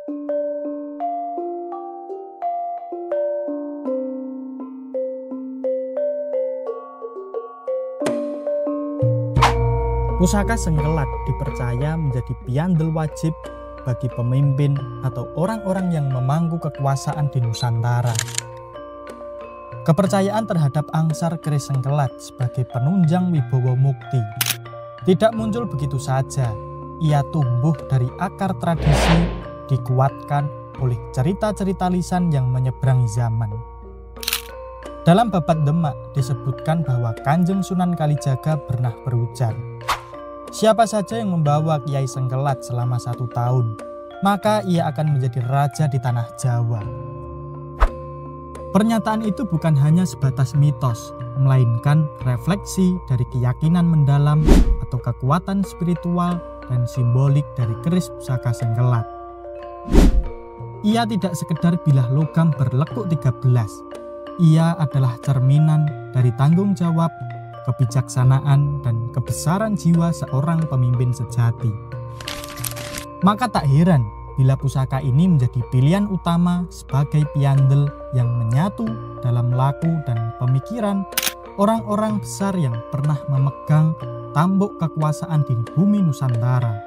Pusaka Sengkelat dipercaya menjadi piandel wajib bagi pemimpin atau orang-orang yang memangku kekuasaan di Nusantara. Kepercayaan terhadap angsar keris Sengkelat sebagai penunjang wibawa mukti tidak muncul begitu saja. Ia tumbuh dari akar tradisi, dikuatkan oleh cerita-cerita lisan yang menyeberangi zaman. Dalam Babat Demak disebutkan bahwa Kanjeng Sunan Kalijaga pernah berujar, siapa saja yang membawa Kiai Sengkelat selama 1 tahun, maka ia akan menjadi raja di tanah Jawa. Pernyataan itu bukan hanya sebatas mitos, melainkan refleksi dari keyakinan mendalam atau kekuatan spiritual dan simbolik dari keris pusaka Sengkelat. Ia tidak sekedar bilah logam berlekuk 13. Ia adalah cerminan dari tanggung jawab, kebijaksanaan, dan kebesaran jiwa seorang pemimpin sejati. Maka tak heran bila pusaka ini menjadi pilihan utama sebagai piandel yang menyatu dalam laku dan pemikiran orang-orang besar yang pernah memegang tampuk kekuasaan di bumi Nusantara.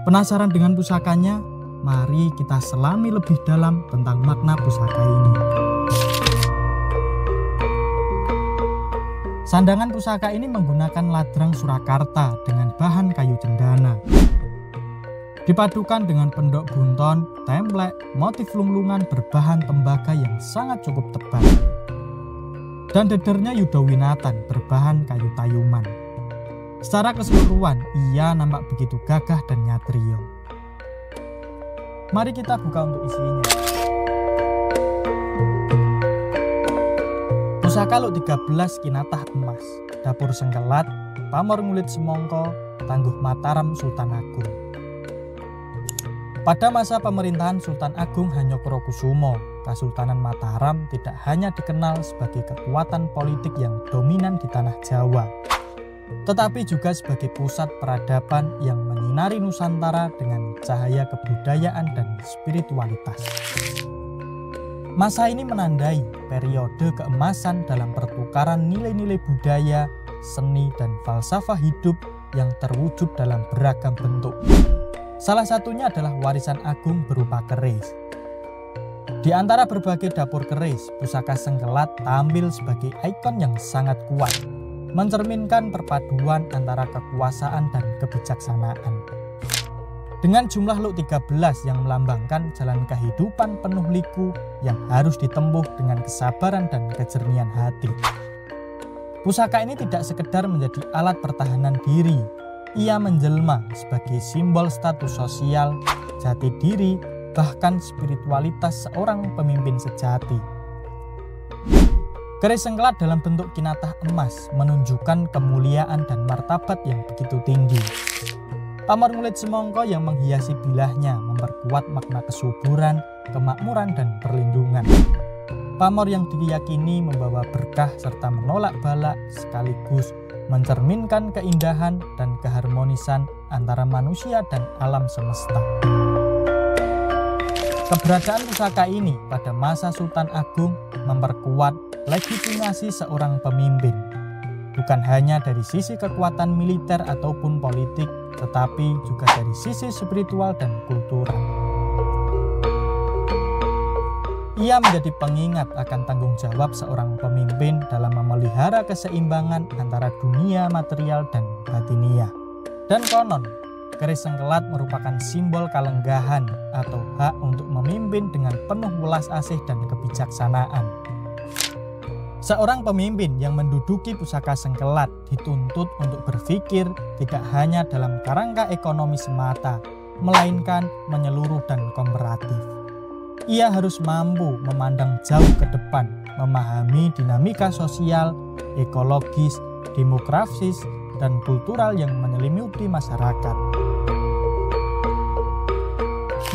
Penasaran dengan pusakanya? Mari kita selami lebih dalam tentang makna pusaka ini. Sandangan pusaka ini menggunakan ladrang Surakarta dengan bahan kayu cendana. Dipadukan dengan pendok bunton, templek, motif lunglungan berbahan tembaga yang sangat cukup tebal. Dan dedernya Yudhowinatan berbahan kayu tayuman. Secara keseluruhan, ia nampak begitu gagah dan nyatrio. Mari kita buka untuk isinya. Pusaka Luk 13 Kinatah Emas, Dapur Sengkelat, Pamor Ngulit Semongko, Tangguh Mataram Sultan Agung. Pada masa pemerintahan Sultan Agung Hanyokrokusumo, Kesultanan Mataram tidak hanya dikenal sebagai kekuatan politik yang dominan di tanah Jawa, tetapi juga sebagai pusat peradaban yang menyinari Nusantara dengan cahaya kebudayaan dan spiritualitas. Masa ini menandai periode keemasan dalam pertukaran nilai-nilai budaya, seni, dan falsafah hidup yang terwujud dalam beragam bentuk. Salah satunya adalah warisan agung berupa keris. Di antara berbagai dapur keris, pusaka Sengkelat tampil sebagai ikon yang sangat kuat, mencerminkan perpaduan antara kekuasaan dan kebijaksanaan. Dengan jumlah Luk 13 yang melambangkan jalan kehidupan penuh liku yang harus ditempuh dengan kesabaran dan kejernihan hati. Pusaka ini tidak sekedar menjadi alat pertahanan diri, ia menjelma sebagai simbol status sosial, jati diri, bahkan spiritualitas seorang pemimpin sejati. Keris Sengkelat dalam bentuk kinatah emas menunjukkan kemuliaan dan martabat yang begitu tinggi. Pamor Ngulit Semongko yang menghiasi bilahnya memperkuat makna kesuburan, kemakmuran, dan perlindungan. Pamor yang diyakini membawa berkah serta menolak bala sekaligus mencerminkan keindahan dan keharmonisan antara manusia dan alam semesta. Keberadaan pusaka ini pada masa Sultan Agung memperkuat legitimasi seorang pemimpin, bukan hanya dari sisi kekuatan militer ataupun politik, tetapi juga dari sisi spiritual dan kultural. Ia menjadi pengingat akan tanggung jawab seorang pemimpin dalam memelihara keseimbangan antara dunia material dan batiniah. Dan konon, keris Sengkelat merupakan simbol kalenggahan atau hak untuk memimpin dengan penuh welas asih dan kebijaksanaan. Seorang pemimpin yang menduduki pusaka Sengkelat dituntut untuk berpikir tidak hanya dalam kerangka ekonomi semata, melainkan menyeluruh dan komparatif. Ia harus mampu memandang jauh ke depan, memahami dinamika sosial, ekologis, demografis, dan kultural yang menyelimuti masyarakat.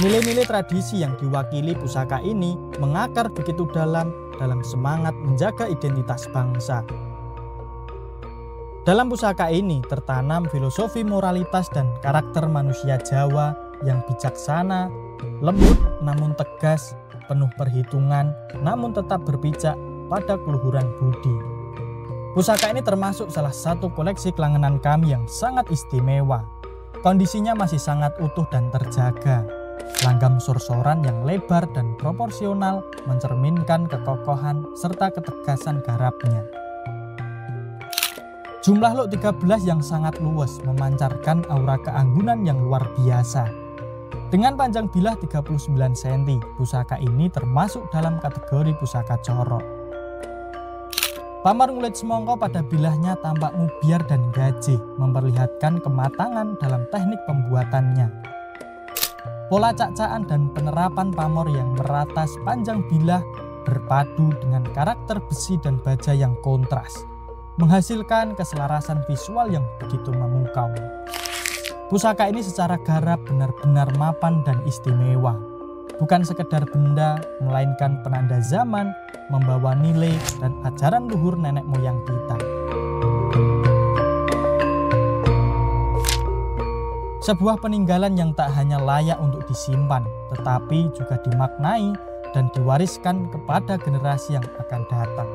Nilai-nilai tradisi yang diwakili pusaka ini mengakar begitu dalam semangat menjaga identitas bangsa. Dalam pusaka ini tertanam filosofi moralitas dan karakter manusia Jawa yang bijaksana, lembut namun tegas, penuh perhitungan namun tetap berpijak pada keluhuran budi. Pusaka ini termasuk salah satu koleksi kelangenan kami yang sangat istimewa. Kondisinya masih sangat utuh dan terjaga. Langgam sorsoran yang lebar dan proporsional mencerminkan kekokohan serta ketegasan garapnya. Jumlah luk 13 yang sangat luwes memancarkan aura keanggunan yang luar biasa. Dengan panjang bilah 39 cm, pusaka ini termasuk dalam kategori pusaka corok. Pamor ngulit semongko pada bilahnya tampak ngubiar dan gajih, memperlihatkan kematangan dalam teknik pembuatannya. Pola cak-cakan dan penerapan pamor yang merata sepanjang bilah berpadu dengan karakter besi dan baja yang kontras, menghasilkan keselarasan visual yang begitu memukau. Pusaka ini secara garap benar-benar mapan dan istimewa. Bukan sekedar benda, melainkan penanda zaman, membawa nilai dan ajaran luhur nenek moyang kita. Sebuah peninggalan yang tak hanya layak untuk disimpan, tetapi juga dimaknai dan diwariskan kepada generasi yang akan datang.